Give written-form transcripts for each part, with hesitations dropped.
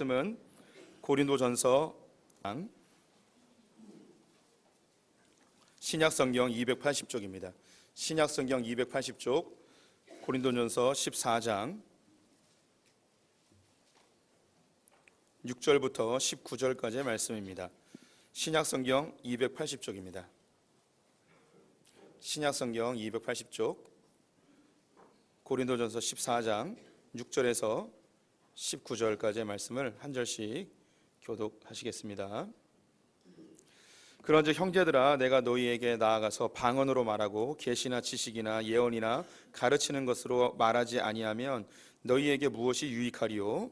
말씀은 고린도전서 신약성경 280쪽입니다. 신약성경 280쪽 고린도전서 14장 6절부터 19절까지의 말씀입니다. 신약성경 280쪽입니다. 신약성경 280쪽 고린도전서 14장 6절에서 19절까지의 말씀을 한 절씩 교독하시겠습니다. 그런즉 형제들아, 내가 너희에게 나아가서 방언으로 말하고 계시나 지식이나 예언이나 가르치는 것으로 말하지 아니하면 너희에게 무엇이 유익하리요?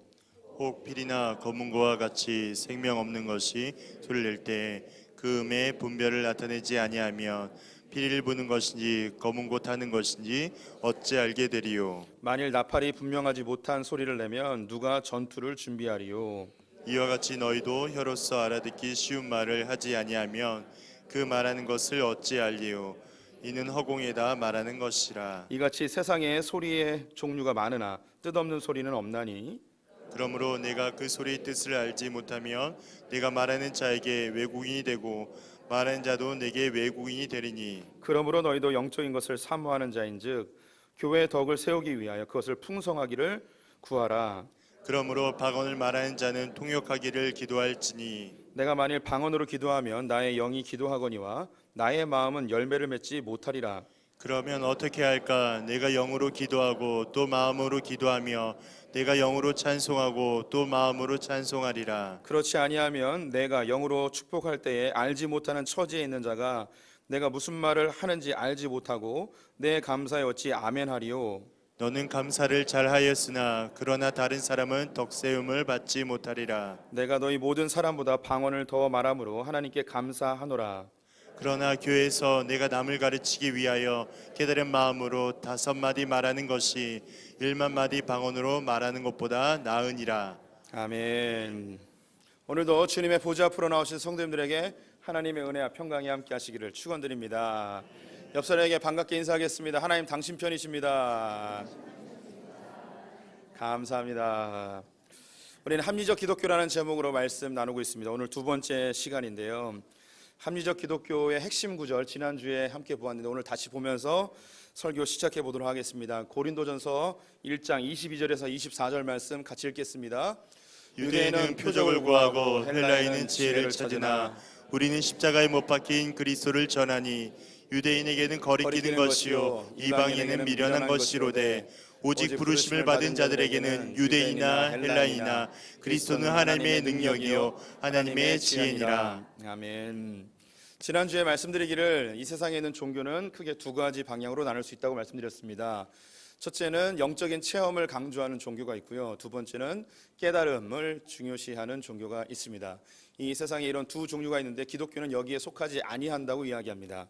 혹 피리나 검은고와 같이 생명 없는 것이 소리를 낼 때 그 음의 분별을 나타내지 아니하면 피리를 부는 것인지 검은고 타는 것인지 어찌 알게 되리요? 만일 나팔이 분명하지 못한 소리를 내면 누가 전투를 준비하리요? 이와 같이 너희도 혀로서 알아듣기 쉬운 말을 하지 아니하면 그 말하는 것을 어찌 알리요? 이는 허공에다 말하는 것이라. 이같이 세상에 소리의 종류가 많으나 뜻없는 소리는 없나니 그러므로 내가 그 소리의 뜻을 알지 못하면 내가 말하는 자에게 외국인이 되고 말하는 자도 내게 외국인이 되리니. 그러므로 너희도 영적인 것을 사모하는 자인즉 교회의 덕을 세우기 위하여 그것을 풍성하기를 구하라. 그러므로 방언을 말하는 자는 통역하기를 기도할지니. 내가 만일 방언으로 기도하면 나의 영이 기도하거니와 나의 마음은 열매를 맺지 못하리라. 그러면 어떻게 할까? 내가 영으로 기도하고 또 마음으로 기도하며 내가 영으로 찬송하고 또 마음으로 찬송하리라. 그렇지 아니하면 내가 영으로 축복할 때에 알지 못하는 처지에 있는 자가 내가 무슨 말을 하는지 알지 못하고 내 감사에 어찌 아멘하리요? 너는 감사를 잘하였으나 그러나 다른 사람은 덕세움을 받지 못하리라. 내가 너희 모든 사람보다 방언을 더 말함으로 하나님께 감사하노라. 그러나 교회에서 내가 남을 가르치기 위하여 깨달은 마음으로 5마디 말하는 것이 1만마디 방언으로 말하는 것보다 나으니라. 아멘. 오늘도 주님의 보좌 앞으로 나오신 성도님들에게 하나님의 은혜와 평강이 함께 하시기를 축원드립니다. 옆 사람에게 반갑게 인사하겠습니다. 하나님 당신 편이십니다. 감사합니다. 우리는 합리적 기독교라는 제목으로 말씀 나누고 있습니다. 오늘 두 번째 시간인데요. 합리적 기독교의 핵심 구절 지난주에 함께 보았는데 오늘 다시 보면서 설교 시작해 보도록 하겠습니다. 고린도전서 1장 22절에서 24절 말씀 같이 읽겠습니다. 유대인은 표적을 구하고 헬라인은 지혜를 찾으나 우리는 십자가에 못 박힌 그리스도를 전하니 유대인에게는 거리끼는 것이요 이방인에게는 미련한 것이로되 오직 부르심을 받은 자들에게는 유대인이나 헬라인이나 그리스도는 하나님의 능력이요 하나님의 지혜니라. 아멘. 지난주에 말씀드리기를 이 세상에 있는 종교는 크게 두 가지 방향으로 나눌 수 있다고 말씀드렸습니다. 첫째는 영적인 체험을 강조하는 종교가 있고요. 두 번째는 깨달음을 중요시하는 종교가 있습니다. 이 세상에 이런 두 종류가 있는데 기독교는 여기에 속하지 아니한다고 이야기합니다.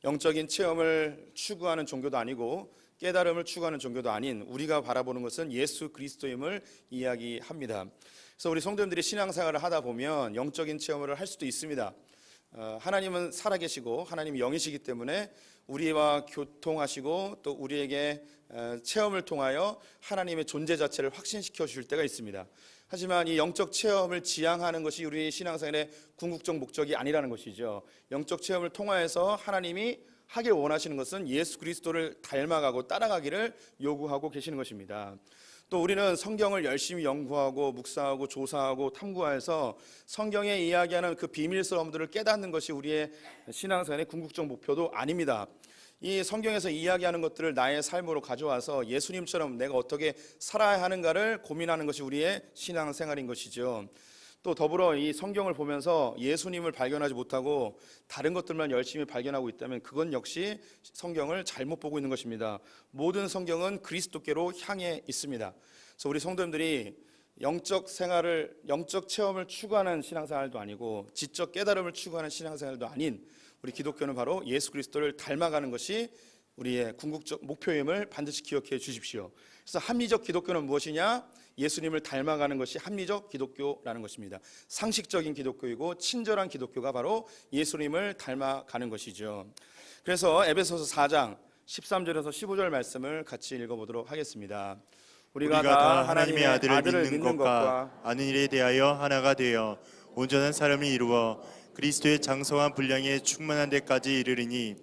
영적인 체험을 추구하는 종교도 아니고 깨달음을 추구하는 종교도 아닌 우리가 바라보는 것은 예수 그리스도임을 이야기합니다. 그래서 우리 성도님들이 신앙생활을 하다 보면 영적인 체험을 할 수도 있습니다. 하나님은 살아계시고 하나님이 영이시기 때문에 우리와 교통하시고 또 우리에게 체험을 통하여 하나님의 존재 자체를 확신시켜 주실 때가 있습니다. 하지만 이 영적 체험을 지향하는 것이 우리 신앙생활의 궁극적 목적이 아니라는 것이죠. 영적 체험을 통하여서 하나님이 하길 원하시는 것은 예수 그리스도를 닮아가고 따라가기를 요구하고 계시는 것입니다. 또 우리는 성경을 열심히 연구하고 묵상하고 조사하고 탐구해서 성경에 이야기하는 그 비밀스러움들을 깨닫는 것이 우리의 신앙생활의 궁극적 목표도 아닙니다. 이 성경에서 이야기하는 것들을 나의 삶으로 가져와서 예수님처럼 내가 어떻게 살아야 하는가를 고민하는 것이 우리의 신앙생활인 것이죠. 또 더불어 이 성경을 보면서 예수님을 발견하지 못하고 다른 것들만 열심히 발견하고 있다면 그건 역시 성경을 잘못 보고 있는 것입니다. 모든 성경은 그리스도께로 향해 있습니다. 그래서 우리 성도님들이 영적 생활을, 영적 체험을 추구하는 신앙생활도 아니고 지적 깨달음을 추구하는 신앙생활도 아닌 우리 기독교는 바로 예수 그리스도를 닮아가는 것이 우리의 궁극적 목표임을 반드시 기억해 주십시오. 그래서 합리적 기독교는 무엇이냐? 예수님을 닮아가는 것이 합리적 기독교라는 것입니다. 상식적인 기독교이고 친절한 기독교가 바로 예수님을 닮아가는 것이죠. 그래서 에베소서 4장 13절에서 15절 말씀을 같이 읽어보도록 하겠습니다. 우리가 다 하나님의 아들을 믿는 것과 아는 일에 대하여 하나가 되어 온전한 사람을 이루어 그리스도의 장성한 분량에 충만한 데까지 이르리니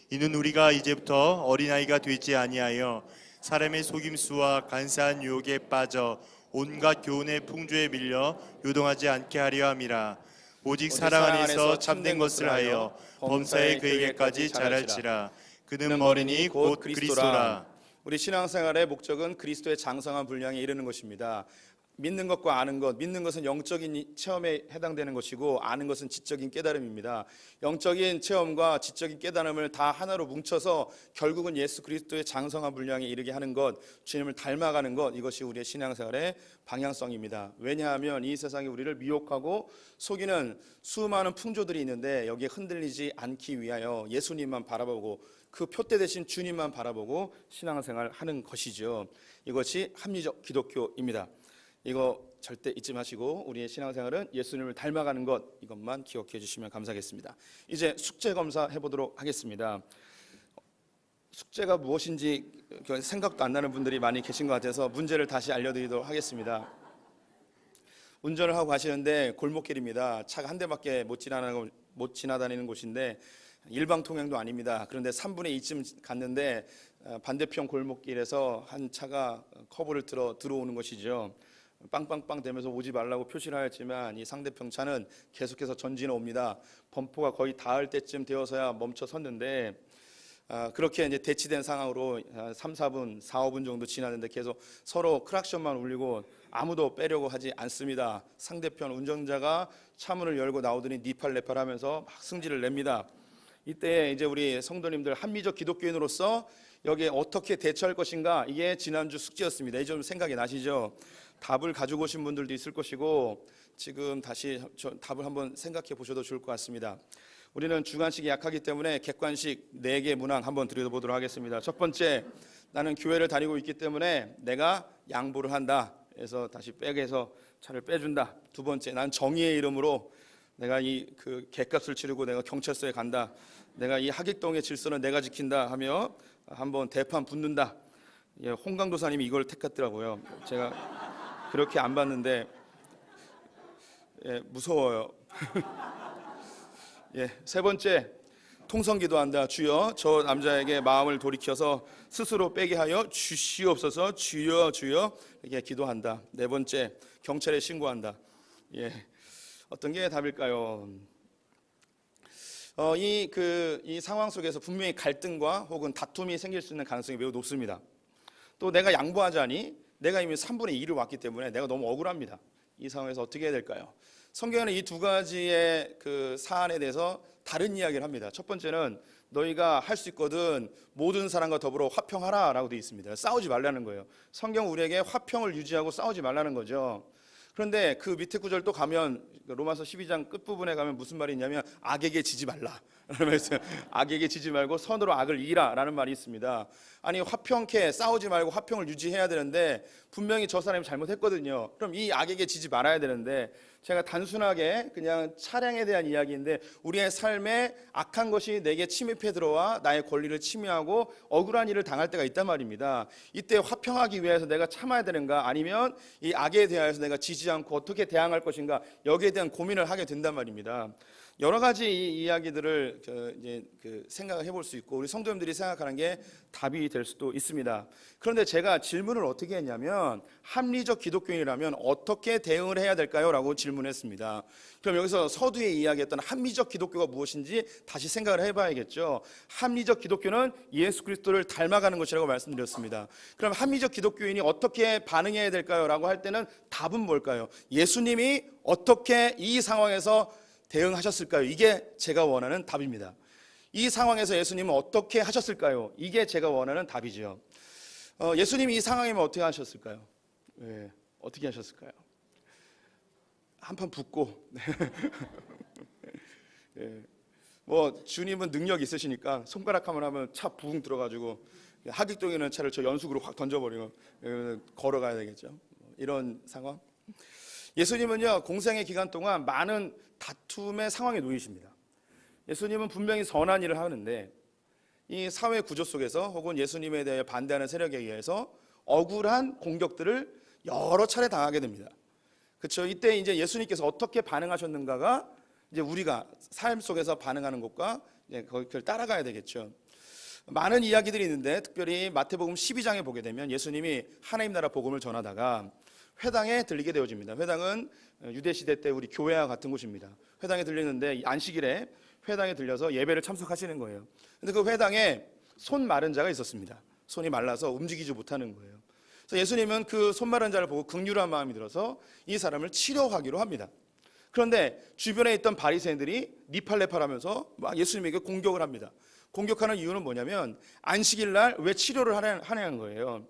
이는 우리가 이제부터 어린아이가 되지 아니하여 사람의 속임수와 간사한 유혹에 빠져 온갖 교훈의 풍조에 밀려 요동하지 않게 하려 함이라. 오직 사랑 안에서 참된 것을 하여 범사에 그에게까지 자랄지라. 그는 머리니 곧 그리스도라. 우리 신앙생활의 목적은 그리스도의 장성한 분량에 이르는 것입니다. 믿는 것과 아는 것, 믿는 것은 영적인 체험에 해당되는 것이고 아는 것은 지적인 깨달음입니다. 영적인 체험과 지적인 깨달음을 다 하나로 뭉쳐서 결국은 예수 그리스도의 장성한 분량에 이르게 하는 것, 주님을 닮아가는 것, 이것이 우리의 신앙생활의 방향성입니다. 왜냐하면 이 세상에 우리를 미혹하고 속이는 수많은 풍조들이 있는데 여기에 흔들리지 않기 위하여 예수님만 바라보고 그 표대 되신 주님만 바라보고 신앙생활 하는 것이죠. 이것이 합리적 기독교입니다. 이거 절대 잊지 마시고 우리의 신앙생활은 예수님을 닮아가는 것, 이것만 기억해 주시면 감사하겠습니다. 이제 숙제 검사 해보도록 하겠습니다. 숙제가 무엇인지 생각도 안 나는 분들이 많이 계신 것 같아서 문제를 다시 알려드리도록 하겠습니다. 운전을 하고 가시는데 골목길입니다. 차가 한 대밖에 못 지나다니는 곳인데 일방통행도 아닙니다. 그런데 3분의 2쯤 갔는데 반대편 골목길에서 한 차가 커브를 들어오는 것이죠. 빵빵빵 대면서 오지 말라고 표시를 하였지만 이 상대편 차는 계속해서 전진해 옵니다. 범퍼가 거의 닿을 때쯤 되어서야 멈춰 섰는데 그렇게 이제 대치된 상황으로 3, 4분, 4, 5분 정도 지났는데 계속 서로 크락션만 울리고 아무도 빼려고 하지 않습니다. 상대편 운전자가 차문을 열고 나오더니 니팔내팔 하면서 막 승질을 냅니다. 이때 이제 우리 성도님들 합리적 기독교인으로서 여기에 어떻게 대처할 것인가, 이게 지난주 숙제였습니다. 이 점 생각이 나시죠? 답을 가지고 오신 분들도 있을 것이고 지금 다시 답을 한번 생각해 보셔도 좋을 것 같습니다. 우리는 주관식이 약하기 때문에 객관식 4개 문항 한번 드려보도록 하겠습니다. 첫 번째, 나는 교회를 다니고 있기 때문에 내가 양보를 한다. 그래서 다시 백에서 차를 빼준다. 두 번째, 난 정의의 이름으로 내가 그 객값을 치르고 내가 경찰서에 간다. 내가 이 하객동의 질서는 내가 지킨다 하며 한번 대판 붙는다. 예, 홍강도사님이 이걸 택했더라고요. 제가 그렇게 안 봤는데 무서워요. 세 번째, 통성기도한다. 주여, 저 남자에게 마음을 돌이켜서 스스로 빼게 하여 주시옵소서. 주여 주여 이렇게 기도한다. 네 번째, 경찰에 신고한다. 어떤 게 답일까요? 이 상황 속에서 분명히 갈등과 혹은 다툼이 생길 수 있는 가능성이 매우 높습니다. 또 내가 양보하자니 내가 이미 3분의 2를 왔기 때문에 내가 너무 억울합니다. 이 상황에서 어떻게 해야 될까요? 성경에는 이 두 가지의 그 사안에 대해서 다른 이야기를 합니다. 첫 번째는 너희가 할 수 있거든 모든 사람과 더불어 화평하라 라고 되어 있습니다. 싸우지 말라는 거예요. 성경 우리에게 화평을 유지하고 싸우지 말라는 거죠. 그런데 그 밑에 구절 또 가면 로마서 12장 끝부분에 가면 무슨 말이 있냐면 악에게 지지 말라. 악에게 지지 말고 선으로 악을 이기라 라는 말이 있습니다. 아니 화평케 싸우지 말고 화평을 유지해야 되는데 분명히 저 사람이 잘못했거든요. 그럼 이 악에게 지지 말아야 되는데 제가 단순하게 그냥 차량에 대한 이야기인데 우리의 삶에 악한 것이 내게 침입해 들어와 나의 권리를 침해하고 억울한 일을 당할 때가 있단 말입니다. 이때 화평하기 위해서 내가 참아야 되는가 아니면 이 악에 대하여서 내가 지지 않고 어떻게 대항할 것인가 여기에 대한 고민을 하게 된단 말입니다. 여러 가지 이 이야기들을 생각을 해볼 수 있고 우리 성도님들이 생각하는 게 답이 될 수도 있습니다. 그런데 제가 질문을 어떻게 했냐면 합리적 기독교인이라면 어떻게 대응을 해야 될까요? 라고 질문했습니다. 그럼 여기서 서두에 이야기했던 합리적 기독교가 무엇인지 다시 생각을 해봐야겠죠. 합리적 기독교는 예수 그리스도를 닮아가는 것이라고 말씀드렸습니다. 그럼 합리적 기독교인이 어떻게 반응해야 될까요? 라고 할 때는 답은 뭘까요? 예수님이 어떻게 이 상황에서 대응하셨을까요? 이게 제가 원하는 답입니다. 이 상황에서 예수님은 어떻게 하셨을까요? 이게 제가 원하는 답이죠. 예수님이 이 상황이면 어떻게 하셨을까요? 어떻게 하셨을까요? 한판 붙고 뭐 주님은 능력 있으시니까 손가락 한번 하면 차 부흥 들어가지고 하객동에 있는 차를 저 연수구로 확 던져버리고 걸어가야 되겠죠. 이런 상황. 예수님은요 공생의 기간 동안 많은 다툼의 상황에 놓이십니다. 예수님은 분명히 선한 일을 하는데 이 사회 구조 속에서 혹은 예수님에 대해 반대하는 세력에 의해서 억울한 공격들을 여러 차례 당하게 됩니다. 그렇죠? 이때 이제 예수님께서 어떻게 반응하셨는가가 이제 우리가 삶 속에서 반응하는 것과 그걸 따라가야 되겠죠. 많은 이야기들이 있는데 특별히 마태복음 12장에 보게 되면 예수님이 하나님 나라 복음을 전하다가 회당에 들리게 되어집니다. 회당은 유대 시대 때 우리 교회와 같은 곳입니다. 회당에 들리는데 안식일에 회당에 들려서 예배를 참석하시는 거예요. 근데 그 회당에 손 마른 자가 있었습니다. 손이 말라서 움직이지 못하는 거예요. 그래서 예수님은 그 손 마른 자를 보고 긍휼한 마음이 들어서 이 사람을 치료하기로 합니다. 그런데 주변에 있던 바리새인들이 니팔레팔하면서 막 예수님에게 공격을 합니다. 공격하는 이유는 뭐냐면 안식일 날 왜 치료를 하냐는 거예요.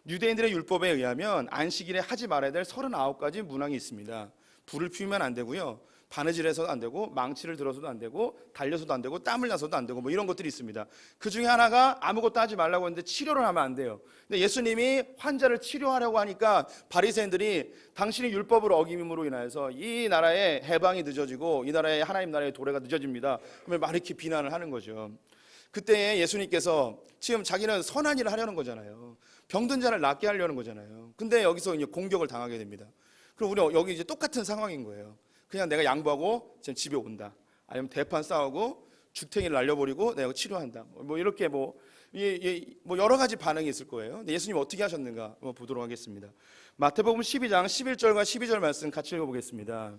유대인들의 율법에 의하면 안식일에 하지 말아야 될 39가지 문항이 있습니다. 불을 피우면 안 되고요, 바느질해서도 안 되고, 망치를 들어서도 안 되고, 달려서도 안 되고, 땀을 나서도 안 되고, 뭐 이런 것들이 있습니다. 그 중에 하나가 아무것도 하지 말라고 했는데 치료를 하면 안 돼요. 근데 예수님이 환자를 치료하려고 하니까 바리새인들이 당신이 율법을 어김으로 인하여서 이 나라의 해방이 늦어지고 이 나라의 하나님 나라의 도래가 늦어집니다. 그러면 막 이렇게 비난을 하는 거죠. 그때 예수님께서 지금 자기는 선한 일을 하려는 거잖아요. 병든 자를 낫게 하려는 거잖아요. 근데 여기서 이제 공격을 당하게 됩니다. 그럼 우리 여기 이제 똑같은 상황인 거예요. 그냥 내가 양보하고 지금 집에 온다. 아니면 대판 싸우고 주택을 날려버리고 내가 치료한다. 뭐 이렇게 뭐 여러 가지 반응이 있을 거예요. 근데 예수님 어떻게 하셨는가 한번 보도록 하겠습니다. 마태복음 12장 11절과 12절 말씀 같이 읽어보겠습니다.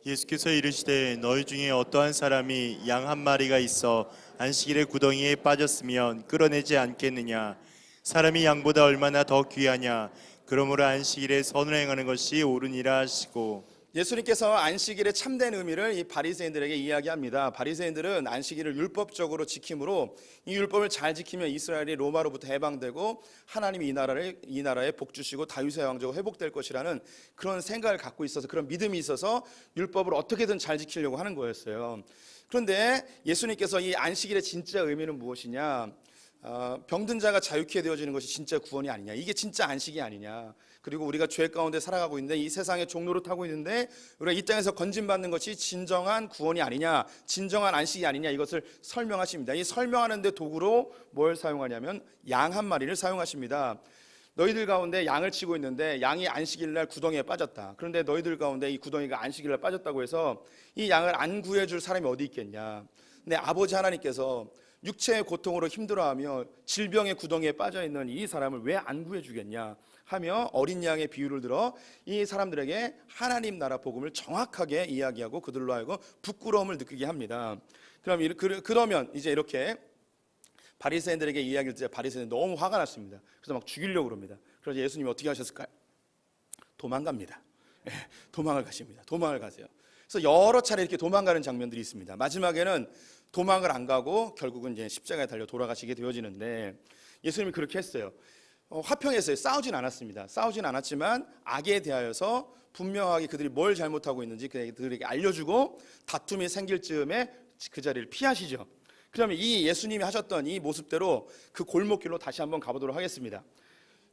예수께서 이르시되 너희 중에 어떠한 사람이 양 한 마리가 있어 안식일에 구덩이에 빠졌으면 끌어내지 않겠느냐. 사람이 양보다 얼마나 더 귀하냐. 그러므로 안식일에 선을 행하는 것이 옳으니라 하시고. 예수님께서 안식일의 참된 의미를 이 바리새인들에게 이야기합니다. 바리새인들은 안식일을 율법적으로 지킴으로 이 율법을 잘 지키면 이스라엘이 로마로부터 해방되고 하나님이 이 나라에 복 주시고 다윗의 왕조가 회복될 것이라는 그런 생각을 갖고 있어서, 그런 믿음이 있어서 율법을 어떻게든 잘 지키려고 하는 거였어요. 그런데 예수님께서 이 안식일의 진짜 의미는 무엇이냐? 병든 자가 자유케 되어지는 것이 진짜 구원이 아니냐, 이게 진짜 안식이 아니냐, 그리고 우리가 죄 가운데 살아가고 있는데 이 세상의 종로를 타고 있는데 우리가 이 땅에서 건진받는 것이 진정한 구원이 아니냐, 진정한 안식이 아니냐, 이것을 설명하십니다. 이 설명하는데 도구로 뭘 사용하냐면 양 한 마리를 사용하십니다. 너희들 가운데 양을 치고 있는데 양이 안식일 날 구덩이에 빠졌다. 그런데 너희들 가운데 이 구덩이가 안식일 날 빠졌다고 해서 이 양을 안 구해줄 사람이 어디 있겠냐. 근데 아버지 하나님께서 육체의 고통으로 힘들어하며 질병의 구덩이에 빠져있는 이 사람을 왜 안 구해주겠냐 하며 어린 양의 비유를 들어 이 사람들에게 하나님 나라 복음을 정확하게 이야기하고 그들로 하여금 부끄러움을 느끼게 합니다. 그러면 이제 이렇게 바리새인들에게 이야기를 듣자 바리새인들이 너무 화가 났습니다. 그래서 막 죽이려고 그럽니다. 그래서 예수님이 어떻게 하셨을까요? 도망갑니다. 도망을 가십니다. 도망을 가세요. 그래서 여러 차례 이렇게 도망가는 장면들이 있습니다. 마지막에는 도망을 안 가고 결국은 이제 십자가에 달려 돌아가시게 되어지는데, 예수님이 그렇게 했어요. 화평했어요. 싸우진 않았습니다. 싸우진 않았지만 악에 대하여서 분명하게 그들이 뭘 잘못하고 있는지 그들에게 알려주고 다툼이 생길 즈음에 그 자리를 피하시죠. 그러면 이 예수님이 하셨던 이 모습대로 그 골목길로 다시 한번 가보도록 하겠습니다.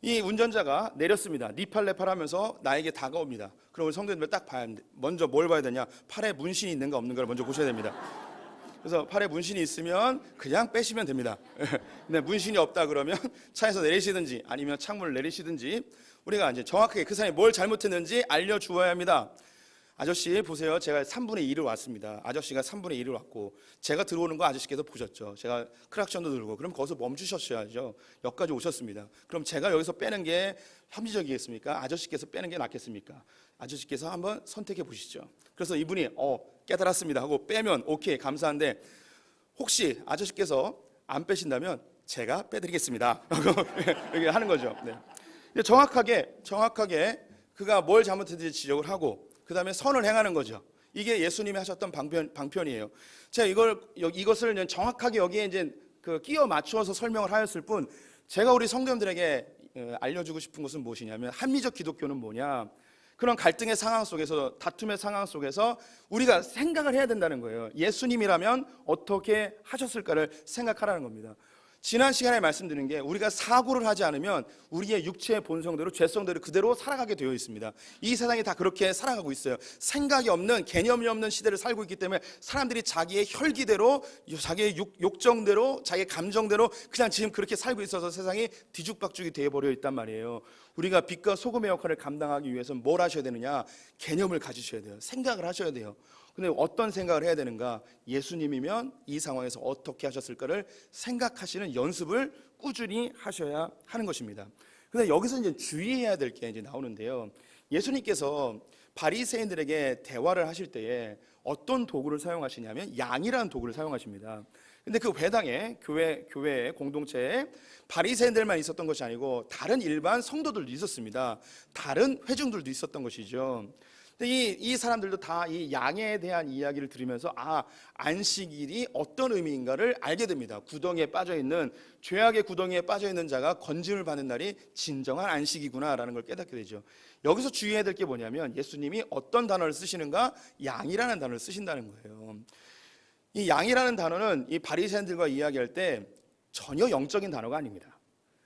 이 운전자가 내렸습니다. 니팔레팔 하면서 나에게 다가옵니다. 그럼 성도님들 딱 봐야 합니다. 먼저 뭘 봐야 되냐? 팔에 문신이 있는가 없는가를 먼저 보셔야 됩니다. 그래서 팔에 문신이 있으면 그냥 빼시면 됩니다. 근데 문신이 없다 그러면 차에서 내리시든지 아니면 창문을 내리시든지 우리가 이제 정확하게 그 사람이 뭘 잘못했는지 알려주어야 합니다. 아저씨 보세요. 제가 3분의 1을 왔습니다. 아저씨가 3분의 1을 왔고 제가 들어오는 거 아저씨께서 보셨죠. 제가 크락션도 들고 그럼 거기서 멈추셨어야죠. 여기까지 오셨습니다. 그럼 제가 여기서 빼는 게 합리적이겠습니까? 아저씨께서 빼는 게 낫겠습니까? 아저씨께서 한번 선택해 보시죠. 그래서 이분이 깨달았습니다 하고 빼면 오케이, 감사한데 혹시 아저씨께서 안 빼신다면 제가 빼드리겠습니다 이렇게 하는 거죠. 네. 정확하게 그가 뭘 잘못했는지 지적을 하고 그 다음에 선을 행하는 거죠. 이게 예수님이 하셨던 방편이에요. 제가 이것을 정확하게 여기에 이제 끼워 맞추어서 설명을 하였을 뿐, 제가 우리 성도님들에게 알려주고 싶은 것은 무엇이냐면, 합리적 기독교는 뭐냐, 그런 갈등의 상황 속에서, 다툼의 상황 속에서 우리가 생각을 해야 된다는 거예요. 예수님이라면 어떻게 하셨을까를 생각하라는 겁니다. 지난 시간에 말씀드린 게 우리가 사고를 하지 않으면 우리의 육체의 본성대로 죄성대로 그대로 살아가게 되어 있습니다. 이 세상이 다 그렇게 살아가고 있어요. 생각이 없는, 개념이 없는 시대를 살고 있기 때문에 사람들이 자기의 혈기대로, 자기의 욕정대로, 자기의 감정대로 그냥 지금 그렇게 살고 있어서 세상이 뒤죽박죽이 되어버려 있단 말이에요. 우리가 빛과 소금의 역할을 감당하기 위해서는 뭘 하셔야 되느냐? 개념을 가지셔야 돼요. 생각을 하셔야 돼요. 근데 어떤 생각을 해야 되는가? 예수님이면 이 상황에서 어떻게 하셨을까를 생각하시는 연습을 꾸준히 하셔야 하는 것입니다. 근데 여기서 이제 주의해야 될 게 이제 나오는데요. 예수님께서 바리새인들에게 대화를 하실 때에 어떤 도구를 사용하시냐면 양이라는 도구를 사용하십니다. 근데 그 회당에 교회 공동체에 바리새인들만 있었던 것이 아니고 다른 일반 성도들도 있었습니다. 다른 회중들도 있었던 것이죠. 이 사람들도 다 이 양에 대한 이야기를 들으면서 안식일이 어떤 의미인가를 알게 됩니다. 구덩이에 빠져있는, 죄악의 구덩이에 빠져있는 자가 건짐을 받는 날이 진정한 안식이구나라는 걸 깨닫게 되죠. 여기서 주의해야 될 게 뭐냐면 예수님이 어떤 단어를 쓰시는가? 양이라는 단어를 쓰신다는 거예요. 이 양이라는 단어는 이 바리새인들과 이야기할 때 전혀 영적인 단어가 아닙니다.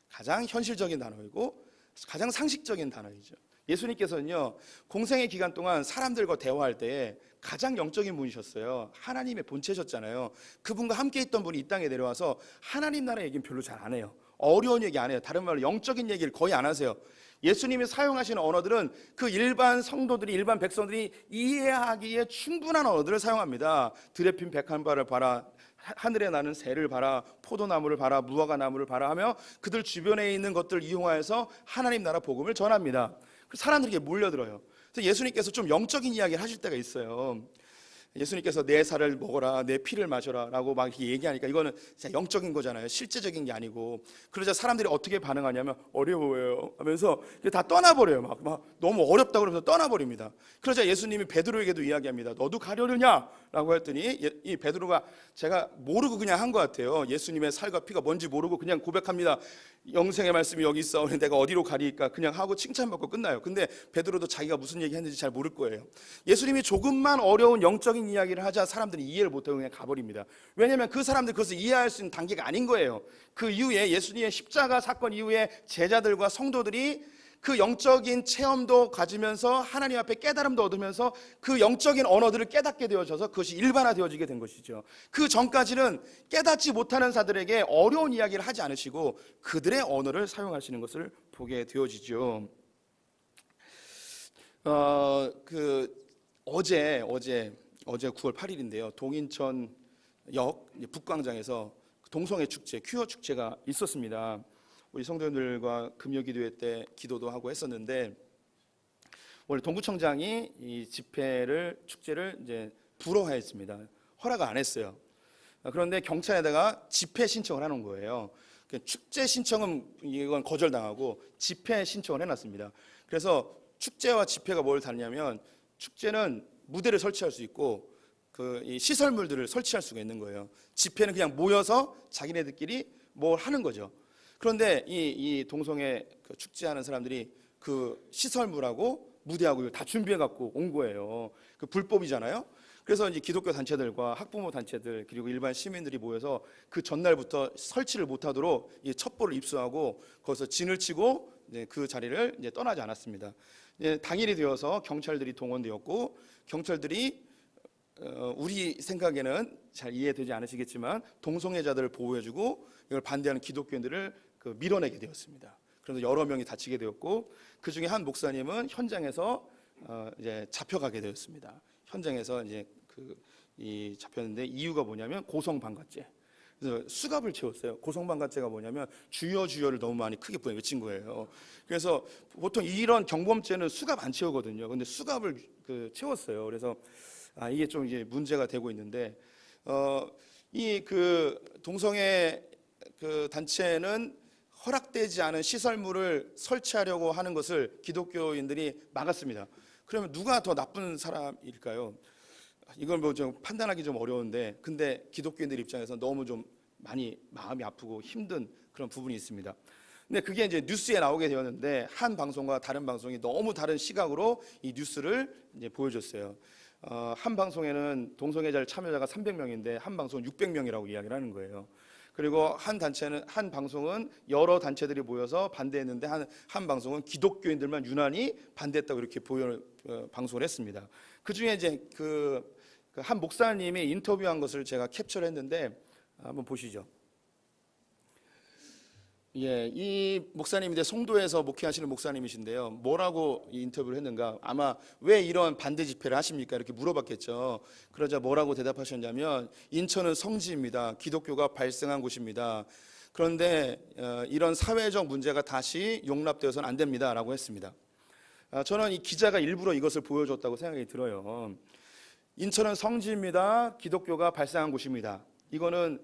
가장 현실적인 단어이고 가장 상식적인 단어이죠. 예수님께서는요, 공생의 기간 동안 사람들과 대화할 때 가장 영적인 분이셨어요. 하나님의 본체셨잖아요. 그분과 함께 있던 분이 이 땅에 내려와서 하나님 나라 얘기는 별로 잘 안 해요. 어려운 얘기 안 해요. 다른 말로 영적인 얘기를 거의 안 하세요. 예수님이 사용하시는 언어들은 그 일반 성도들이, 일반 백성들이 이해하기에 충분한 언어들을 사용합니다. 들에 핀 백한발을 봐라, 하늘에 나는 새를 봐라, 포도나무를 봐라, 무화과 나무를 봐라 하며 그들 주변에 있는 것들을 이용하여서 하나님 나라 복음을 전합니다. 사람들에게 몰려들어요. 그래서 예수님께서 좀 영적인 이야기를 하실 때가 있어요. 예수님께서 내 살을 먹어라, 내 피를 마셔라 라고 막 이렇게 얘기하니까 이거는 진짜 영적인 거잖아요. 실제적인 게 아니고. 그러자 사람들이 어떻게 반응하냐면 어려워요 하면서 다 떠나버려요. 막 너무 어렵다고 그러면서 떠나버립니다. 그러자 예수님이 베드로에게도 이야기합니다. 너도 가려느냐? 라고 했더니 이 베드로가 제가 모르고 그냥 한 것 같아요. 예수님의 살과 피가 뭔지 모르고 그냥 고백합니다. 영생의 말씀이 여기 있어. 내가 어디로 가리까? 그냥 하고 칭찬받고 끝나요. 근데 베드로도 자기가 무슨 얘기 했는지 잘 모를 거예요. 예수님이 조금만 어려운 영적인 이야기를 하자 사람들이 이해를 못하고 그냥 가버립니다. 왜냐하면 그 사람들 그것을 이해할 수 있는 단계가 아닌 거예요. 그 이후에 예수님의 십자가 사건 이후에 제자들과 성도들이 그 영적인 체험도 가지면서 하나님 앞에 깨달음도 얻으면서 그 영적인 언어들을 깨닫게 되어져서 그것이 일반화되어지게 된 것이죠. 그 전까지는 깨닫지 못하는 자들에게 어려운 이야기를 하지 않으시고 그들의 언어를 사용하시는 것을 보게 되어지죠. 어제 9월 8일인데요. 동인천역 북광장에서 동성애 축제, 퀴어 축제가 있었습니다. 우리 성도님들과 금요기도회 때 기도도 하고 했었는데 원래 동구청장이 이 축제를 이제 불허하였습니다. 허락을 안 했어요. 그런데 경찰에다가 집회 신청을 해놓은 거예요. 축제 신청은 이건 거절당하고 집회 신청을 해놨습니다. 그래서 축제와 집회가 뭘 다르냐면 축제는 무대를 설치할 수 있고 이 시설물들을 설치할 수가 있는 거예요. 집회는 그냥 모여서 자기네들끼리 뭘 하는 거죠. 그런데 이 동성애 축제하는 사람들이 그 시설물하고 무대하고 다 준비해 갖고 온 거예요. 그 불법이잖아요. 그래서 이제 기독교 단체들과 학부모 단체들 그리고 일반 시민들이 모여서 그 전날부터 설치를 못하도록 이 첩보를 입수하고 거기서 진을 치고 이제 그 자리를 이제 떠나지 않았습니다. 이제 당일이 되어서 경찰들이 동원되었고 경찰들이 우리 생각에는 잘 이해되지 않으시겠지만 동성애자들을 보호해주고 이걸 반대하는 기독교인들을 밀어내게 되었습니다. 그래서 여러 명이 다치게 되었고 그 중에 한 목사님은 현장에서 이제 잡혀가게 되었습니다. 현장에서 이제 잡혔는데 이유가 뭐냐면 고성방가죄. 그래서 수갑을 채웠어요. 고성방가죄가 뭐냐면 주여 주여를 너무 많이 크게 외친 거예요. 그래서 보통 이런 경범죄는 수갑 안 채우거든요. 근데 수갑을 채웠어요. 그래서 이게 좀 이제 문제가 되고 있는데 이 동성애 단체는 허락되지 않은 시설물을 설치하려고 하는 것을 기독교인들이 막았습니다. 그러면 누가 더 나쁜 사람일까요? 이걸 뭐 좀 판단하기 좀 어려운데 근데 기독교인들 입장에서 너무 좀 많이 마음이 아프고 힘든 그런 부분이 있습니다. 근데 그게 이제 뉴스에 나오게 되었는데 한 방송과 다른 방송이 너무 다른 시각으로 이 뉴스를 이제 보여줬어요. 한 방송에는 동성애자 참여자가 300명인데 한 방송은 600명이라고 이야기를 하는 거예요. 그리고 한 방송은 여러 단체들이 모여서 반대했는데 한 방송은 기독교인들만 유난히 반대했다고 이렇게 방송을 했습니다. 그 중에 이제 한 목사님이 인터뷰한 것을 제가 캡처를 했는데 한번 보시죠. 예, 이 목사님인데 송도에서 목회하시는 목사님이신데요. 뭐라고 이 인터뷰를 했는가? 아마 왜 이런 반대 집회를 하십니까? 이렇게 물어봤겠죠. 그러자 뭐라고 대답하셨냐면 인천은 성지입니다. 기독교가 발생한 곳입니다. 그런데 이런 사회적 문제가 다시 용납되어서는 안 됩니다라고 했습니다. 저는 이 기자가 일부러 이것을 보여줬다고 생각이 들어요. 인천은 성지입니다. 기독교가 발생한 곳입니다. 이거는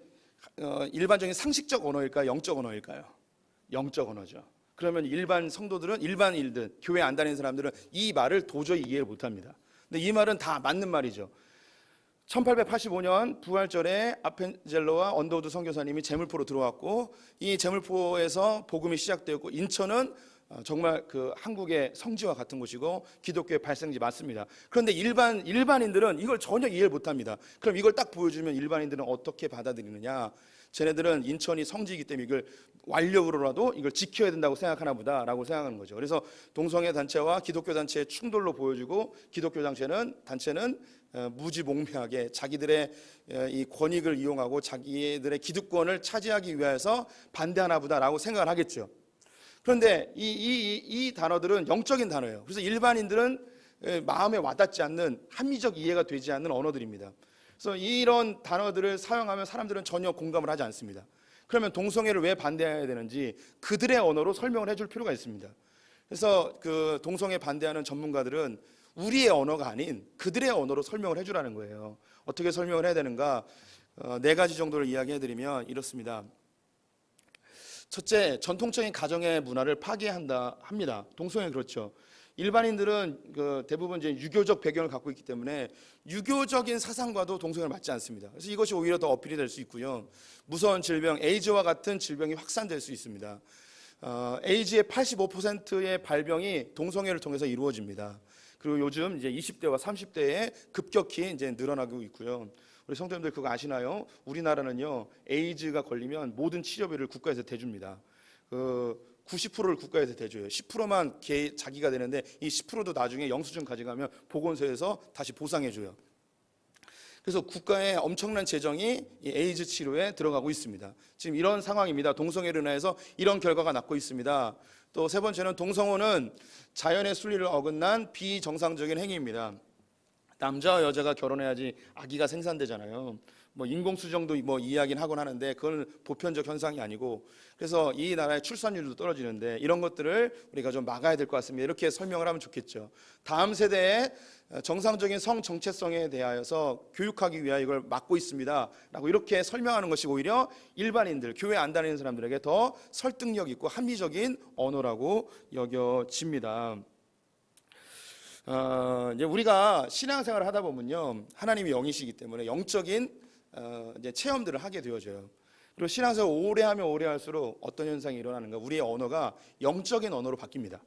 일반적인 상식적 언어일까요? 영적 언어일까요? 영적 언어죠. 그러면 일반 성도들은, 일반인들, 교회 안 다니는 사람들은 이 말을 도저히 이해를 못합니다. 근데 이 말은 다 맞는 말이죠. 1885년 부활절에 아펜젤로와 언더우드 선교사님이 제물포로 들어왔고 이 제물포에서 복음이 시작되었고 인천은 정말 한국의 성지와 같은 곳이고 기독교의 발생지 맞습니다. 그런데 일반인들은 이걸 전혀 이해를 못합니다. 그럼 이걸 딱 보여주면 일반인들은 어떻게 받아들이느냐? 쟤네들은 인천이 성지이기 때문에 이걸 완력으로라도 이걸 지켜야 된다고 생각하나 보다라고 생각하는 거죠. 그래서 동성애 단체와 기독교 단체의 충돌로 보여주고 기독교 단체는 무지몽매하게 자기들의 이 권익을 이용하고 자기들의 기득권을 차지하기 위해서 반대하나 보다라고 생각을 하겠죠. 그런데 이 단어들은 영적인 단어예요. 그래서 일반인들은 마음에 와닿지 않는 합리적 이해가 되지 않는 언어들입니다. 그래서 이런 단어들을 사용하면 사람들은 전혀 공감을 하지 않습니다. 그러면 동성애를 왜 반대해야 되는지 그들의 언어로 설명을 해줄 필요가 있습니다. 그래서 동성애 반대하는 전문가들은 우리의 언어가 아닌 그들의 언어로 설명을 해주라는 거예요. 어떻게 설명을 해야 되는가? 4가지 정도를 이야기해드리면 이렇습니다. 첫째, 전통적인 가정의 문화를 합니다. 동성애 그렇죠. 일반인들은 대부분 이제 유교적 배경을 갖고 있기 때문에 유교적인 사상과도 동성애를 맞지 않습니다. 그래서 이것이 오히려 더 어필이 될 수 있고요. 무서운 질병, 에이즈와 같은 질병이 확산될 수 있습니다. 에이즈의 85%의 발병이 동성애를 통해서 이루어집니다. 그리고 요즘 이제 20대와 30대에 급격히 이제 늘어나고 있고요. 우리 성도님들 그거 아시나요? 우리나라는요 에이즈가 걸리면 모든 치료비를 국가에서 대줍니다. 90%를 국가에서 대줘요. 10%만 자기가 되는데 이 10%도 나중에 영수증 가져가면 보건소에서 다시 보상해줘요. 그래서 국가의 엄청난 재정이 이 에이즈 치료에 들어가고 있습니다. 지금 이런 상황입니다. 동성애로 인해서 이런 결과가 났고 있습니다. 또 세 번째는 동성혼은 자연의 순리를 어긋난 비정상적인 행위입니다. 남자와 여자가 결혼해야지 아기가 생산되잖아요. 뭐 인공수정도 이야기는 하곤 하는데 그건 보편적 현상이 아니고 그래서 이 나라의 출산율도 떨어지는데 이런 것들을 우리가 좀 막아야 될 것 같습니다. 이렇게 설명을 하면 좋겠죠. 다음 세대의 정상적인 성 정체성에 대하여서 교육하기 위하여 이걸 막고 있습니다 라고 이렇게 설명하는 것이 오히려 일반인들, 교회 안 다니는 사람들에게 더 설득력 있고 합리적인 언어라고 여겨집니다. 이제 우리가 신앙생활을 하다 보면요 하나님이 영이시기 때문에 영적인 이제 체험들을 하게 되어져요. 그리고 신앙생활 오래 하면 오래 할수록 어떤 현상이 일어나는가? 우리의 언어가 영적인 언어로 바뀝니다.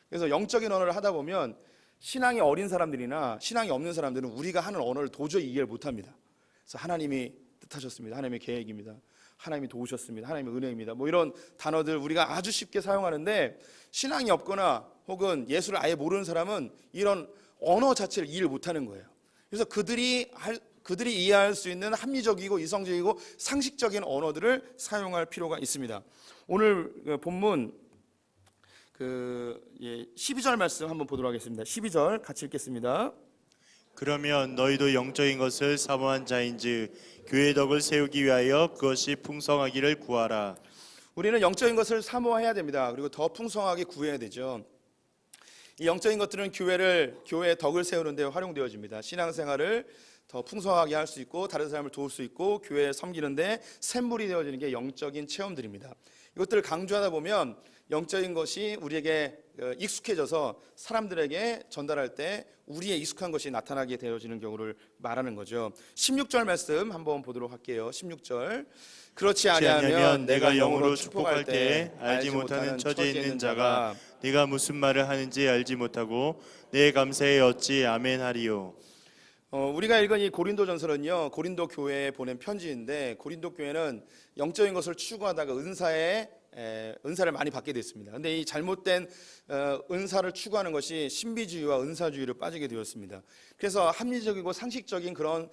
그래서 영적인 언어를 하다 보면 신앙이 어린 사람들이나 신앙이 없는 사람들은 우리가 하는 언어를 도저히 이해를 못합니다. 그래서 하나님이 뜻하셨습니다. 하나님의 계획입니다. 하나님이 도우셨습니다. 하나님의 은혜입니다. 뭐 이런 단어들 우리가 아주 쉽게 사용하는데 신앙이 없거나 혹은 예수를 아예 모르는 사람은 이런 언어 자체를 이해를 못하는 거예요. 그래서 그들이 이해할 수 있는 합리적이고 이성적이고 상식적인 언어들을 사용할 필요가 있습니다. 오늘 본문 12절 말씀 한번 보도록 하겠습니다. 12절 같이 읽겠습니다. 그러면 너희도 영적인 것을 사모한 자인즉 교회 덕을 세우기 위하여 그것이 풍성하기를 구하라. 우리는 영적인 것을 사모해야 됩니다. 그리고 더 풍성하게 구해야 되죠. 이 영적인 것들은 교회의 덕을 세우는 데 활용되어집니다. 신앙생활을 더 풍성하게 할 수 있고 다른 사람을 도울 수 있고 교회에 섬기는데 샘물이 되어지는 게 영적인 체험들입니다. 이것들을 강조하다 보면 영적인 것이 우리에게 익숙해져서 사람들에게 전달할 때 우리의 익숙한 것이 나타나게 되어지는 경우를 말하는 거죠. 16절 말씀 한번 보도록 할게요. 16절 그렇지 아니하면 내가 영으로 축복할 때 알지 못하는 처지에 있는 자가 네가 무슨 말을 하는지 알지 못하고 내 감사에 어찌 아멘 하리요. 우리가 읽은 이 고린도전서는요, 고린도 교회에 보낸 편지인데, 고린도 교회는 영적인 것을 추구하다가 은사를 많이 받게 됐습니다. 근데 이 잘못된 은사를 추구하는 것이 신비주의와 은사주의로 빠지게 되었습니다. 그래서 합리적이고 상식적인 그런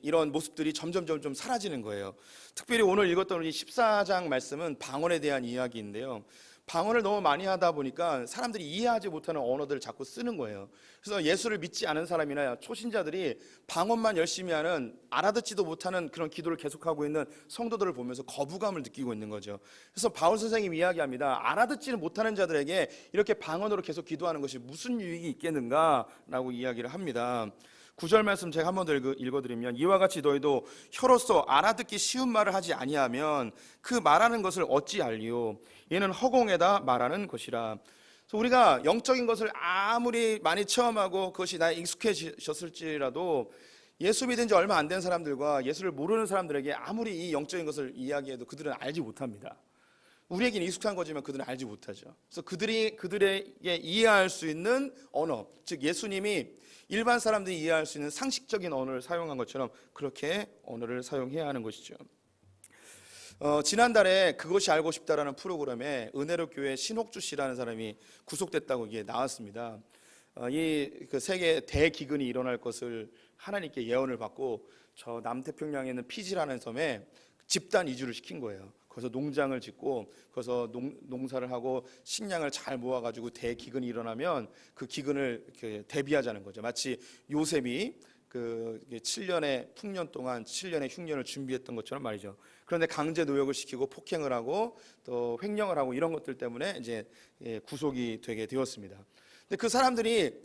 이런 모습들이 점점 좀 사라지는 거예요. 특별히 오늘 읽었던 우리 14장 말씀은 방언에 대한 이야기인데요. 방언을 너무 많이 하다 보니까 사람들이 이해하지 못하는 언어들을 자꾸 쓰는 거예요. 그래서 예수를 믿지 않은 사람이나 초신자들이 방언만 열심히 하는, 알아듣지도 못하는 그런 기도를 계속하고 있는 성도들을 보면서 거부감을 느끼고 있는 거죠. 그래서 바울 선생님이 이야기합니다. 알아듣지는 못하는 자들에게 이렇게 방언으로 계속 기도하는 것이 무슨 유익이 있겠는가라고 이야기를 합니다. 9절 말씀 제가 한 번 더 읽어드리면, 이와 같이 너희도 혀로서 알아듣기 쉬운 말을 하지 아니하면 그 말하는 것을 어찌 알리요? 얘는 허공에다 말하는 것이라. 그래서 우리가 영적인 것을 아무리 많이 체험하고 그것이 나에 익숙해졌을지라도 예수 믿은 지 얼마 안 된 사람들과 예수를 모르는 사람들에게 아무리 이 영적인 것을 이야기해도 그들은 알지 못합니다. 우리에게는 익숙한 거지만 그들은 알지 못하죠. 그래서 그들에게 이해할 수 있는 언어, 즉 예수님이 일반 사람들이 이해할 수 있는 상식적인 언어를 사용한 것처럼 그렇게 언어를 사용해야 하는 것이죠. 지난달에 그것이 알고 싶다라는 프로그램에 은혜로 교회 신옥주 씨라는 사람이 구속됐다고 이게 나왔습니다. 그 세계 대기근이 일어날 것을 하나님께 예언을 받고 저 남태평양에 있는 피지라는 섬에 집단 이주를 시킨 거예요. 거기서 농장을 짓고 거기서 농사를 하고 식량을 잘 모아가지고 대기근이 일어나면 그 기근을 이렇게 대비하자는 거죠. 마치 요셉이 그 7년의 풍년 동안 7년의 흉년을 준비했던 것처럼 말이죠. 그런데 강제 노역을 시키고 폭행을 하고 또 횡령을 하고 이런 것들 때문에 이제 구속이 되게 되었습니다. 근데 그 사람들이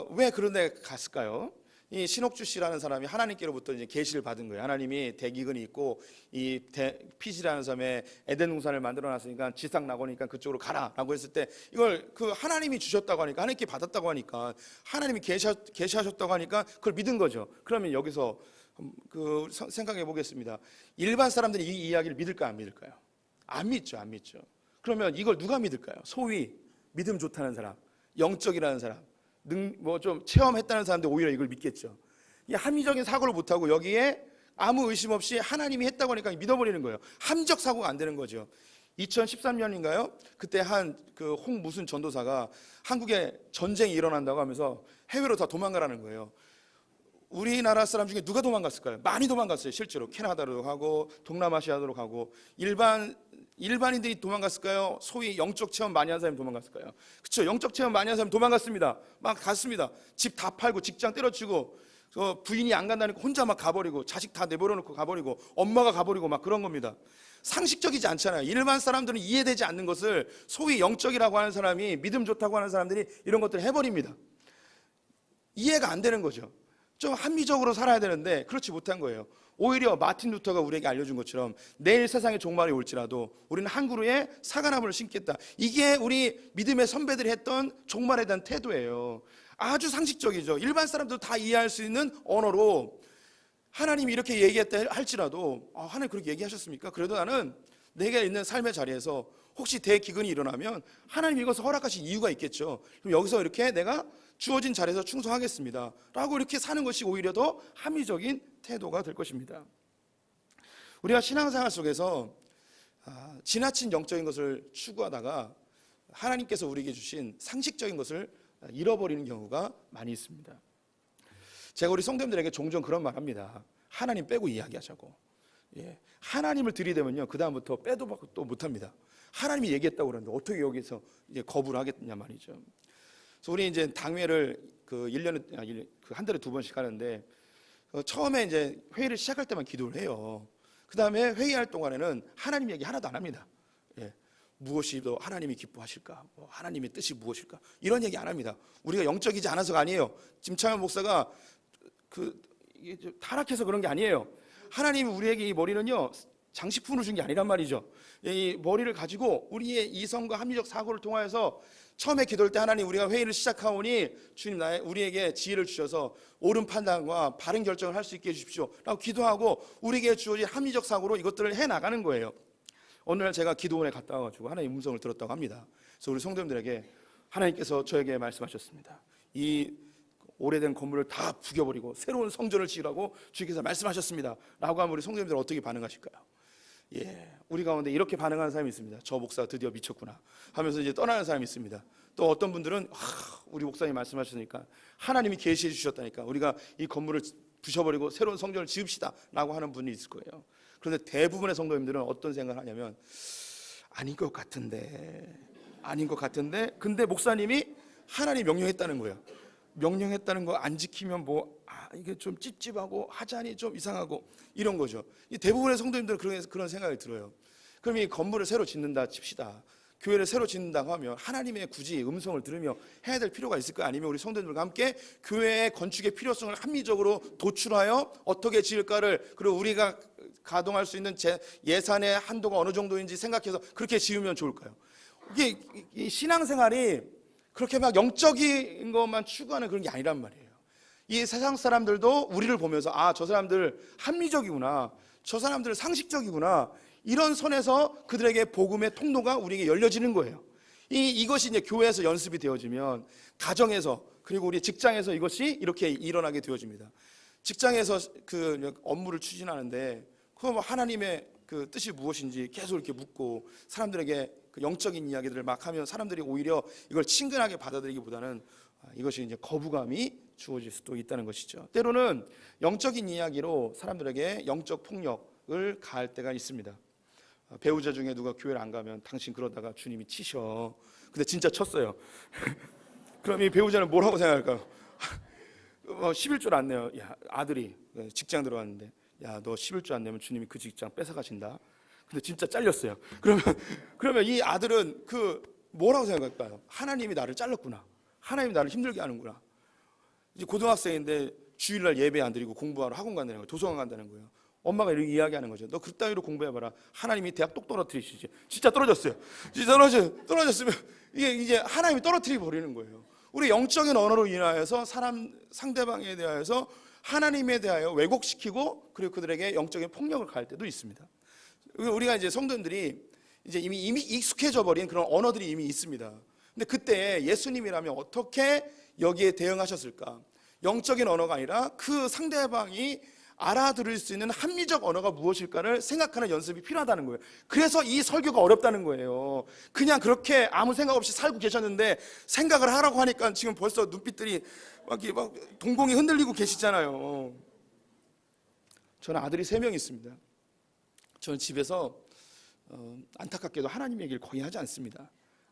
왜 그런 데 갔을까요? 이 신옥주 씨라는 사람이 하나님께로부터 이제 계시를 받은 거예요. 하나님이 대기근이 있고 이 피지라는 섬에 에덴 동산을 만들어 놨으니까 지상 나고니까 그쪽으로 가라라고 했을 때 이걸 그 하나님이 주셨다고 하니까, 하나님께 받았다고 하니까, 하나님이 계시하셨다고 하니까 그걸 믿은 거죠. 그러면 여기서 생각해 보겠습니다. 일반 사람들이 이 이야기를 믿을까요, 안 믿을까요? 안 믿죠, 안 믿죠. 그러면 이걸 누가 믿을까요? 소위 믿음 좋다는 사람, 영적이라는 사람, 좀 체험했다는 사람들 오히려 이걸 믿겠죠. 이 합리적인 사고를 못하고 여기에 아무 의심 없이 하나님이 했다고 하니까 믿어버리는 거예요. 함적 사고가 안 되는 거죠. 2013년인가요? 그때 홍 무슨 전도사가 한국에 전쟁이 일어난다고 하면서 해외로 다 도망가라는 거예요. 우리나라 사람 중에 누가 도망갔을까요? 많이 도망갔어요. 실제로 캐나다로 가고 동남아시아로 가고. 일반인들이 도망갔을까요? 소위 영적 체험 많이 한 사람이 도망갔을까요? 그렇죠. 영적 체험 많이 한 사람이 도망갔습니다. 막 갔습니다. 집 다 팔고 직장 때려치고 부인이 안 간다니까 혼자 막 가버리고 자식 다 내버려놓고 가버리고 엄마가 가버리고 막 그런 겁니다. 상식적이지 않잖아요. 일반 사람들은 이해되지 않는 것을 소위 영적이라고 하는 사람이, 믿음 좋다고 하는 사람들이 이런 것들을 해버립니다. 이해가 안 되는 거죠. 좀 합리적으로 살아야 되는데 그렇지 못한 거예요. 오히려 마틴 루터가 우리에게 알려준 것처럼 내일 세상에 종말이 올지라도 우리는 한 그루의 사과나무를 심겠다. 이게 우리 믿음의 선배들이 했던 종말에 대한 태도예요. 아주 상식적이죠. 일반 사람도 다 이해할 수 있는 언어로 하나님이 이렇게 얘기했다 할지라도 하나님 그렇게 얘기하셨습니까? 그래도 나는 내가 있는 삶의 자리에서 혹시 대기근이 일어나면 하나님 이것을 허락하신 이유가 있겠죠. 그럼 여기서 이렇게 내가 주어진 자리에서 충성하겠습니다 라고 이렇게 사는 것이 오히려 더 합리적인 태도가 될 것입니다. 우리가 신앙생활 속에서 지나친 영적인 것을 추구하다가 하나님께서 우리에게 주신 상식적인 것을 잃어버리는 경우가 많이 있습니다. 제가 우리 성도님들에게 종종 그런 말 합니다. 하나님 빼고 이야기하자고. 하나님을 들이대면요 그 다음부터 빼도 박도 못합니다. 하나님이 얘기했다고 그러는데 어떻게 여기서 이제 거부를 하겠냐 말이죠. 그래서 우리 이제 당회를 한 달에 2번씩 하는데 처음에 이제 회의를 시작할 때만 기도를 해요. 그 다음에 회의할 동안에는 하나님 얘기 하나도 안 합니다. 무엇이 더 하나님이 기뻐하실까? 하나님의 뜻이 무엇일까? 이런 얘기 안 합니다. 우리가 영적이지 않아서가 아니에요. 김창현 목사가 타락해서 그런 게 아니에요. 하나님이 우리에게 이 머리는요 장식품으로 준 게 아니란 말이죠. 이 머리를 가지고 우리의 이성과 합리적 사고를 통하여서 처음에 기도할 때 하나님 우리가 회의를 시작하오니 주님 우리에게 지혜를 주셔서 옳은 판단과 바른 결정을 할 수 있게 해주십시오 라고 기도하고 우리에게 주어진 합리적 사고로 이것들을 해나가는 거예요. 어느 날 제가 기도원에 갔다 와가지고 하나님의 음성을 들었다고 합니다. 그래서 우리 성도님들에게 하나님께서 저에게 말씀하셨습니다. 이 오래된 건물을 다 부겨버리고 새로운 성전을 지으라고 주께서 말씀하셨습니다 라고 하면 우리 성도님들 어떻게 반응하실까요? 예, 우리 가운데 이렇게 반응하는 사람이 있습니다. 저 목사가 드디어 미쳤구나 하면서 이제 떠나는 사람이 있습니다. 또 어떤 분들은 우리 목사님 말씀하셨으니까 하나님이 계시해 주셨다니까 우리가 이 건물을 부셔버리고 새로운 성전을 지읍시다 라고 하는 분이 있을 거예요. 그런데 대부분의 성도님들은 어떤 생각을 하냐면 아닌 것 같은데 근데 목사님이 하나님 명령했다는 거예요. 명령했다는 거 안 지키면 이게 좀 찝찝하고 하자니 좀 이상하고 이런 거죠. 이 대부분의 성도님들은 그런 생각이 들어요. 그럼 이 건물을 새로 짓는다 칩시다. 교회를 새로 짓는다고 하면 하나님의 굳이 음성을 들으며 해야 될 필요가 있을까요? 아니면 우리 성도님들과 함께 교회의 건축의 필요성을 합리적으로 도출하여 어떻게 지을까를, 그리고 우리가 가동할 수 있는 예산의 한도가 어느 정도인지 생각해서 그렇게 지으면 좋을까요? 이게 이 신앙생활이 그렇게 막 영적인 것만 추구하는 그런 게 아니란 말이에요. 이 세상 사람들도 우리를 보면서 저 사람들 합리적이구나, 저 사람들 상식적이구나, 이런 선에서 그들에게 복음의 통로가 우리에게 열려지는 거예요. 이것이 이제 교회에서 연습이 되어지면 가정에서, 그리고 우리 직장에서 이것이 이렇게 일어나게 되어집니다. 직장에서 그 업무를 추진하는데 그 하나님의 그 뜻이 무엇인지 계속 이렇게 묻고 사람들에게 그 영적인 이야기들을 막 하면 사람들이 오히려 이걸 친근하게 받아들이기보다는 이것이 이제 거부감이 주어질 수도 있다는 것이죠. 때로는 영적인 이야기로 사람들에게 영적 폭력을 가할 때가 있습니다. 배우자 중에 누가 교회를 안 가면 당신 그러다가 주님이 치셔. 근데 진짜 쳤어요. 그럼 이 배우자는 뭐라고 생각할까요? 11줄 안 내요. 야, 아들이 직장 들어왔는데 야, 너 11줄 안 내면 주님이 그 직장 뺏어가신다. 근데 진짜 잘렸어요. 그러면 이 아들은 뭐라고 생각할까요? 하나님이 나를 잘랐구나. 하나님이 나를 힘들게 하는구나. 이제 고등학생인데 주일날 예배 안 드리고 공부하러 학원 간다는 거예요. 도서관 간다는 거예요. 엄마가 이렇게 이야기하는 거죠. 너 그따위로 공부해봐라. 하나님이 대학 똑 떨어뜨리시지. 진짜 떨어졌어요. 진짜 떨어졌으면 이게 이제 하나님이 떨어뜨려 버리는 거예요. 우리 영적인 언어로 인하여서 상대방에 대하여서 하나님에 대하여 왜곡시키고, 그리고 그들에게 영적인 폭력을 가할 때도 있습니다. 우리가 이제 성도님들이 이제 이미 익숙해져 버린 그런 언어들이 이미 있습니다. 근데 그때 예수님이라면 어떻게 여기에 대응하셨을까? 영적인 언어가 아니라 그 상대방이 알아들을 수 있는 합리적 언어가 무엇일까를 생각하는 연습이 필요하다는 거예요. 그래서 이 설교가 어렵다는 거예요. 그냥 그렇게 아무 생각 없이 살고 계셨는데 생각을 하라고 하니까 지금 벌써 눈빛들이 막 동공이 흔들리고 계시잖아요. 저는 아들이 3명 있습니다. 저는 집에서 안타깝게도 하나님 얘기를 거의 하지 않습니다.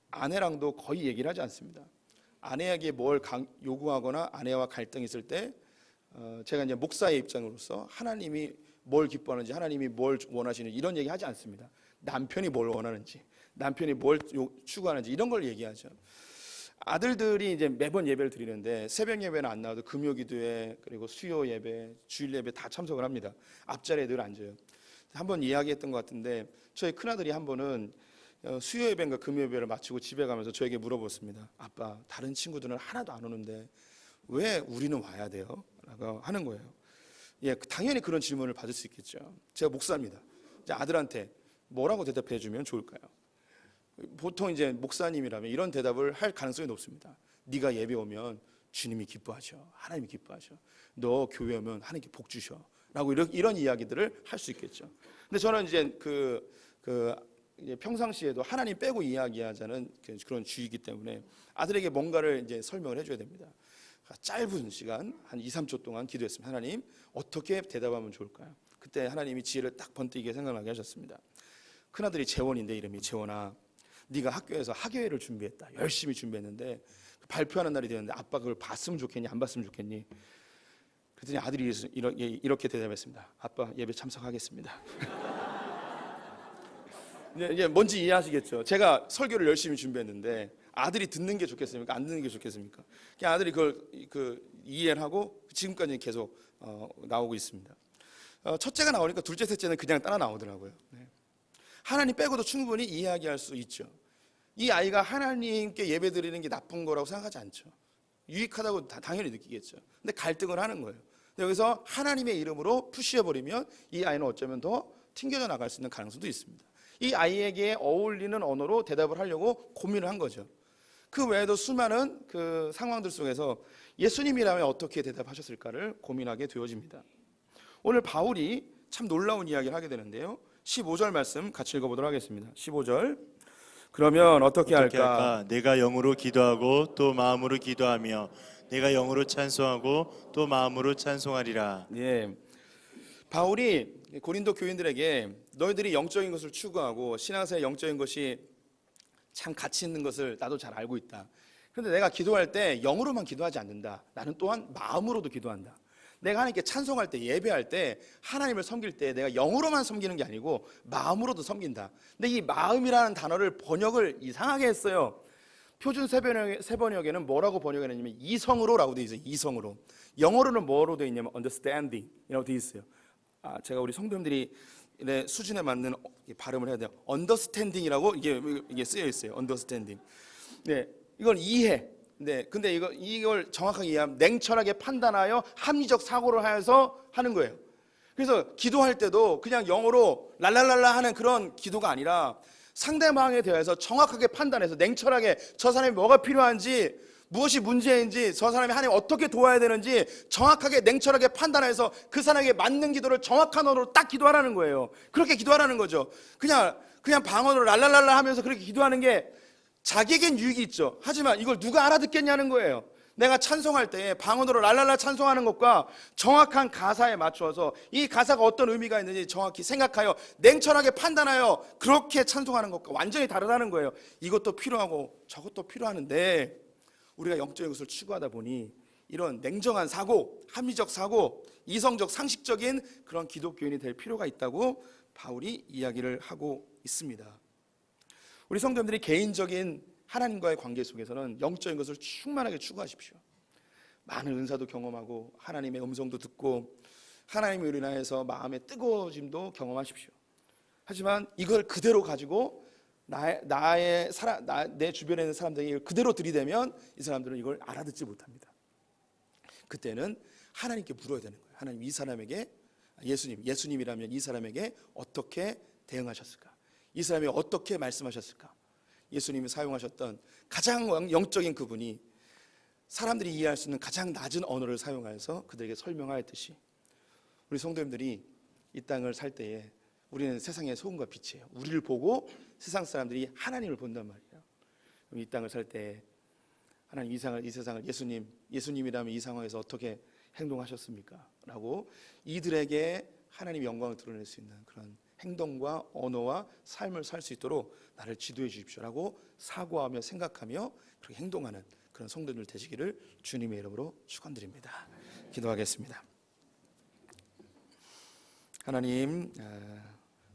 아내랑도 거의 얘기를 하지 않습니다. 아내에게 뭘 요구하거나 아내와 갈등이 있을 때 제가 이제 목사의 입장으로서 하나님이 뭘 기뻐하는지, 하나님이 뭘 원하시는지 이런 얘기 하지 않습니다. 남편이 뭘 원하는지, 남편이 뭘 추구하는지 이런 걸 얘기하죠. 아들들이 이제 매번 예배를 드리는데 새벽 예배는 안 나와도 금요기도회, 그리고 수요 예배, 주일 예배 다 참석을 합니다. 앞자리에 늘 앉아요. 한번 이야기했던 것 같은데 저희 큰아들이 한 번은 수요 예배인가 금요 예배를 마치고 집에 가면서 저에게 물어봤습니다. 아빠, 다른 친구들은 하나도 안 오는데 왜 우리는 와야 돼요? 라고 하는 거예요. 예, 당연히 그런 질문을 받을 수 있겠죠. 제가 목사입니다. 이제 아들한테 뭐라고 대답해 주면 좋을까요? 보통 이제 목사님이라면 이런 대답을 할 가능성이 높습니다. 네가 예배 오면 주님이 기뻐하셔. 하나님이 기뻐하셔. 너 교회 오면 하나님께 복 주셔. 라고 이런 이야기들을 할 수 있겠죠. 근데 저는 이제 이제 평상시에도 하나님 빼고 이야기하자는 그런 주의이기 때문에 아들에게 뭔가를 이제 설명을 해줘야 됩니다. 짧은 시간 한 2, 3초 동안 기도했습니다. 하나님, 어떻게 대답하면 좋을까요? 그때 하나님이 지혜를 딱 번뜩이게 생각나게 하셨습니다. 큰아들이 재원인데, 이름이 재원아, 네가 학교에서 학예회를 준비했다. 열심히 준비했는데 발표하는 날이 되는데 아빠 그걸 봤으면 좋겠니, 안 봤으면 좋겠니? 그랬더니 아들이 이렇게 대답했습니다. 아빠, 예배 참석하겠습니다. 이제 뭔지 이해하시겠죠? 제가 설교를 열심히 준비했는데 아들이 듣는 게 좋겠습니까? 안 듣는 게 좋겠습니까? 그냥 아들이 그걸 이해를 하고 지금까지 계속 나오고 있습니다. 첫째가 나오니까 둘째, 셋째는 그냥 따라 나오더라고요. 네. 하나님 빼고도 충분히 이야기할 수 있죠. 이 아이가 하나님께 예배드리는 게 나쁜 거라고 생각하지 않죠. 유익하다고 당연히 느끼겠죠. 근데 갈등을 하는 거예요. 여기서 하나님의 이름으로 푸시해버리면 이 아이는 어쩌면 더 튕겨져 나갈 수 있는 가능성도 있습니다. 이 아이에게 어울리는 언어로 대답을 하려고 고민을 한 거죠. 그 외에도 수많은 그 상황들 속에서 예수님이라면 어떻게 대답하셨을까를 고민하게 되어집니다. 오늘 바울이 참 놀라운 이야기를 하게 되는데요. 15절 말씀 같이 읽어보도록 하겠습니다. 15절. 그러면 어떻게 할까? 내가 영으로 기도하고 또 마음으로 기도하며 내가 영으로 찬송하고 또 마음으로 찬송하리라. 예. 바울이 고린도 교인들에게 너희들이 영적인 것을 추구하고 신앙생활 영적인 것이 참 가치 있는 것을 나도 잘 알고 있다. 그런데 내가 기도할 때 영으로만 기도하지 않는다. 나는 또한 마음으로도 기도한다. 내가 하나님께 찬송할 때, 예배할 때, 하나님을 섬길 때 내가 영으로만 섬기는 게 아니고 마음으로도 섬긴다. 근데 이 마음이라는 단어를 번역을 이상하게 했어요. 표준 세번역에는 뭐라고 번역했냐면 이성으로라고 돼 있어요. 이성으로. 영어로는 뭐로 돼 있냐면 understanding이라고 돼 있어요. 제가 우리 성도님들이 수준에 맞는 발음을 해야 돼요. understanding이라고 이게 쓰여 있어요. understanding. 네, 이건 이해. 네, 근데 이걸 정확하게 이해하면 냉철하게 판단하여 합리적 사고를 하여서 하는 거예요. 그래서 기도할 때도 그냥 영어로 랄랄랄라 하는 그런 기도가 아니라 상대방에 대해서 정확하게 판단해서 냉철하게 저 사람이 뭐가 필요한지, 무엇이 문제인지, 저 사람이 하나님 어떻게 도와야 되는지 정확하게 냉철하게 판단해서 그 사람에게 맞는 기도를 정확한 언어로 딱 기도하라는 거예요. 그렇게 기도하라는 거죠. 그냥 방언으로 랄랄랄라 하면서 그렇게 기도하는 게 자기에겐 유익이 있죠. 하지만 이걸 누가 알아듣겠냐는 거예요. 내가 찬송할 때 방언으로 랄랄라 찬송하는 것과 정확한 가사에 맞추어서 이 가사가 어떤 의미가 있는지 정확히 생각하여 냉철하게 판단하여 그렇게 찬송하는 것과 완전히 다르다는 거예요. 이것도 필요하고 저것도 필요하는데 우리가 영적인 것을 추구하다 보니 이런 냉정한 사고, 합리적 사고, 이성적 상식적인 그런 기독교인이 될 필요가 있다고 바울이 이야기를 하고 있습니다. 우리 성도님들이 개인적인 하나님과의 관계 속에서는 영적인 것을 충만하게 추구하십시오. 많은 은사도 경험하고 하나님의 음성도 듣고 하나님을 인하여서 마음의 뜨거워짐도 경험하십시오. 하지만 이걸 그대로 가지고 내 주변에 있는 사람들에게 이걸 그대로 들이대면 이 사람들은 이걸 알아듣지 못합니다. 그때는 하나님께 물어야 되는 거예요. 하나님, 이 사람에게 예수님이라면 이 사람에게 어떻게 대응하셨을까? 이 사람이 어떻게 말씀하셨을까? 예수님이 사용하셨던 가장 영적인 그분이 사람들이 이해할 수 있는 가장 낮은 언어를 사용하여서 그들에게 설명하였듯이 우리 성도님들이 이 땅을 살 때에 우리는 세상의 소금과 빛이에요. 우리를 보고 세상 사람들이 하나님을 본단 말이에요. 이 땅을 살 때 하나님 이 세상을 예수님이라면 이 상황에서 어떻게 행동하셨습니까? 라고 이들에게 하나님의 영광을 드러낼 수 있는 그런 행동과 언어와 삶을 살 수 있도록 나를 지도해 주십시오라고 사고하며 생각하며 그렇게 행동하는 그런 성도들 되시기를 주님의 이름으로 축원드립니다. 기도하겠습니다. 하나님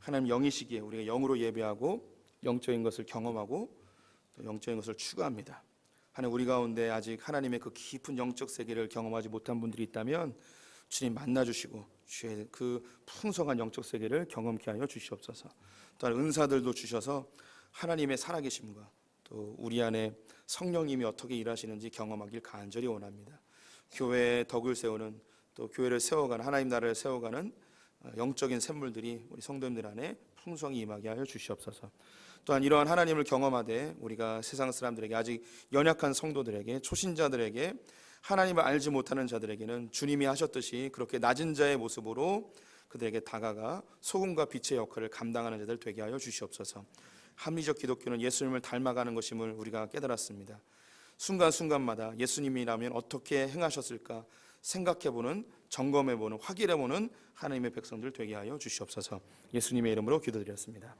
영이시기에 우리가 영으로 예배하고 영적인 것을 경험하고 또 영적인 것을 추구합니다. 하나님, 우리 가운데 아직 하나님의 그 깊은 영적 세계를 경험하지 못한 분들이 있다면 주님 만나주시고 주의 그 풍성한 영적 세계를 경험케 하여 주시옵소서. 또한 은사들도 주셔서 하나님의 살아계심과 또 우리 안에 성령님이 어떻게 일하시는지 경험하길 간절히 원합니다. 교회의 덕을 세우는 또 교회를 세워가는 하나님 나라를 세워가는 영적인 샘물들이 우리 성도님들 안에 풍성히 임하게 하여 주시옵소서. 또한 이러한 하나님을 경험하되 우리가 세상 사람들에게 아직 연약한 성도들에게 초신자들에게 하나님을 알지 못하는 자들에게는 주님이 하셨듯이 그렇게 낮은 자의 모습으로 그들에게 다가가 소금과 빛의 역할을 감당하는 자들 되게 하여 주시옵소서. 합리적 기독교는 예수님을 닮아가는 것임을 우리가 깨달았습니다. 순간순간마다 예수님이라면 어떻게 행하셨을까 생각해보는, 점검해보는, 확인해보는 하나님의 백성들 되게 하여 주시옵소서. 예수님의 이름으로 기도드렸습니다.